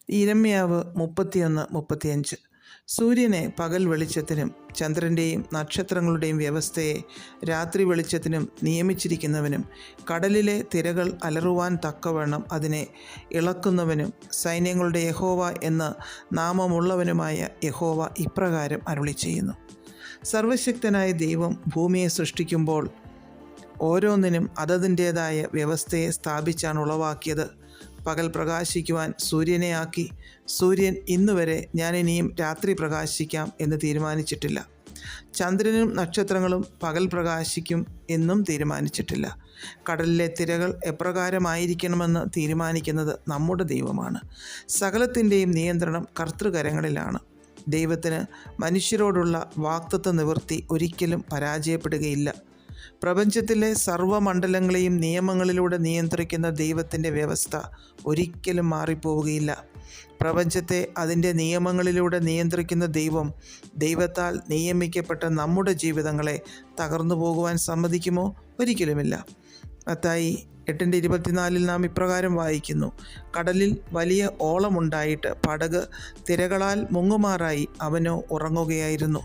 ഇരമ്യാവ് 31:35. സൂര്യനെ പകൽ വെളിച്ചത്തിനും ചന്ദ്രൻ്റെയും നക്ഷത്രങ്ങളുടെയും വ്യവസ്ഥയെ രാത്രി വെളിച്ചത്തിനും നിയമിച്ചിരിക്കുന്നവനും കടലിലെ തിരകൾ അലറുവാൻ തക്കവണ്ണം അതിനെ ഇളക്കുന്നവനും സൈന്യങ്ങളുടെ യഹോവ എന്ന നാമമുള്ളവനുമായ യഹോവ ഇപ്രകാരം അരുളിച്ചെയ്യുന്നു. സർവശക്തനായ ദൈവം ഭൂമിയെ സൃഷ്ടിക്കുമ്പോൾ ഓരോന്നിനും അതതിൻ്റേതായ വ്യവസ്ഥയെ സ്ഥാപിച്ചാണ് ഉളവാക്കിയത്. പകൽ പ്രകാശിക്കുവാൻ സൂര്യനെ ആക്കി. സൂര്യൻ ഇന്നുവരെ ഞാനിനിയും രാത്രി പ്രകാശിക്കാം എന്ന് തീരുമാനിച്ചിട്ടില്ല. ചന്ദ്രനും നക്ഷത്രങ്ങളും പകൽ പ്രകാശിക്കും എന്നും തീരുമാനിച്ചിട്ടില്ല. കടലിലെ തിരകൾ എപ്രകാരമായിരിക്കണമെന്ന് തീരുമാനിക്കുന്നത് നമ്മുടെ ദൈവമാണ്. സകലത്തിൻ്റെയും നിയന്ത്രണം കർത്തൃകരങ്ങളിലാണ്. ദൈവത്തിന് മനുഷ്യരോടുള്ള വാഗ്ദത്ത നിവൃത്തി ഒരിക്കലും പരാജയപ്പെടുകയില്ല. പ്രപഞ്ചത്തിലെ സർവ്വമണ്ഡലങ്ങളെയും നിയമങ്ങളിലൂടെ നിയന്ത്രിക്കുന്ന ദൈവത്തിൻ്റെ വ്യവസ്ഥ ഒരിക്കലും മാറിപ്പോവുകയില്ല. പ്രപഞ്ചത്തെ അതിൻ്റെ നിയമങ്ങളിലൂടെ നിയന്ത്രിക്കുന്ന ദൈവത്താൽ നിയമിക്കപ്പെട്ട നമ്മുടെ ജീവിതങ്ങളെ തകർന്നു പോകുവാൻ സമ്മതിക്കുമോ? ഒരിക്കലുമില്ല. മത്തായി 8:24 നാം ഇപ്രകാരം വായിക്കുന്നു: കടലിൽ വലിയ ഓളമുണ്ടായിട്ട് പടക് തിരകളാൽ മുങ്ങുമാറായി അവനോ ഉറങ്ങുകയായിരുന്നു.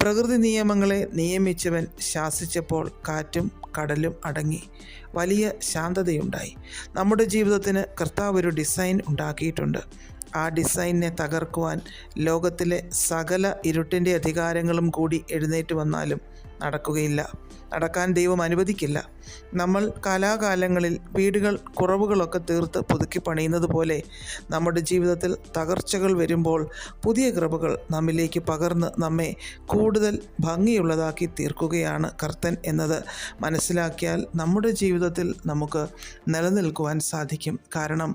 പ്രകൃതി നിയമങ്ങളെ നിയമിച്ചവൻ ശാസിച്ചപ്പോൾ കാറ്റും കടലും അടങ്ങി. വലിയ ശാന്തതയുണ്ടായി. നമ്മുടെ ജീവിതത്തിന് കർത്താവ് ഒരു ഡിസൈൻ ഉണ്ടാക്കിയിട്ടുണ്ട്. ആ ഡിസൈനിനെ തകർക്കുവാൻ ലോകത്തിലെ സകല ഇരുട്ടിൻ്റെ അധികാരങ്ങളും കൂടി എഴുന്നേറ്റ് വന്നാലും നടക്കുകയില്ല. നടക്കാൻ ദൈവം അനുവദിക്കില്ല. നമ്മൾ കാലാകാലങ്ങളിൽ വീടുകൾ കുറവുകളൊക്കെ തീർത്ത് പുതുക്കി പണിയുന്നത് പോലെ നമ്മുടെ ജീവിതത്തിൽ തകർച്ചകൾ വരുമ്പോൾ പുതിയ കൃപകൾ നമ്മിലേക്ക് പകർന്ന് നമ്മെ കൂടുതൽ ഭംഗിയുള്ളതാക്കി തീർക്കുകയാണ് കർത്തൻ എന്നത് മനസ്സിലാക്കിയാൽ നമ്മുടെ ജീവിതത്തിൽ നമുക്ക് നിലനിൽക്കുവാൻ സാധിക്കും. കാരണം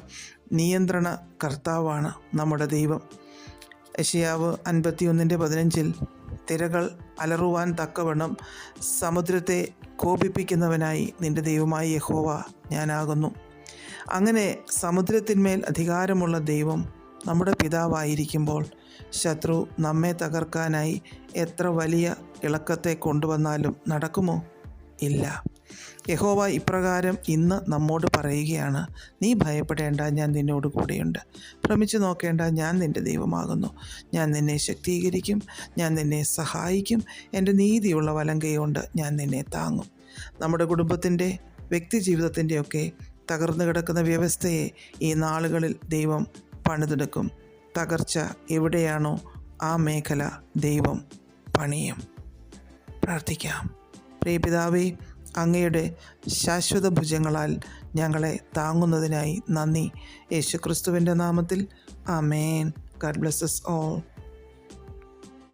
നിയന്ത്രണ കർത്താവാണ് നമ്മുടെ ദൈവം. യെശയ്യാവ് 51:15 തിരകൾ അലറുവാൻ തക്കവണ്ണം സമുദ്രത്തെ കോപിപ്പിക്കുന്നവനായി നിന്റെ ദൈവമായ യഹോവ ഞാനാകുന്നു. അങ്ങനെ സമുദ്രത്തിന്മേൽ അധികാരമുള്ള ദൈവം നമ്മുടെ പിതാവായിരിക്കുമ്പോൾ ശത്രു നമ്മെ തകർക്കാനായി എത്ര വലിയ ഇളക്കത്തെ കൊണ്ടുവന്നാലും നടക്കുമോ? ഇല്ല. യഹോവ ഇപ്രകാരം ഇന്ന് നമ്മോട് പറയുകയാണ്: നീ ഭയപ്പെടേണ്ട, ഞാൻ നിന്നോട് കൂടെയുണ്ട്. ഭ്രമിച്ചു നോക്കേണ്ട, ഞാൻ നിൻ്റെ ദൈവമാകുന്നു. ഞാൻ നിന്നെ ശക്തീകരിക്കും, ഞാൻ നിന്നെ സഹായിക്കും. എൻ്റെ നീതിയുള്ള വലങ്കൈ കൊണ്ട് ഞാൻ നിന്നെ താങ്ങും. നമ്മുടെ കുടുംബത്തിൻ്റെ, വ്യക്തി ജീവിതത്തിൻ്റെയൊക്കെ തകർന്നു കിടക്കുന്ന വ്യവസ്ഥയെ ഈ നാളുകളിൽ ദൈവം പണിതെടുക്കും. തകർച്ച എവിടെയാണോ ആ മേഖല ദൈവം പണിയും. പ്രാർത്ഥിക്കാം. പ്രിയ പിതാവേ, അങ്ങയുടെ ശാശ്വത ഭുജങ്ങളാൽ ഞങ്ങളെ താങ്ങുന്നതിനായി നന്ദി. യേശുക്രിസ്തുവിൻ്റെ നാമത്തിൽ ആമേൻ. God bless us all.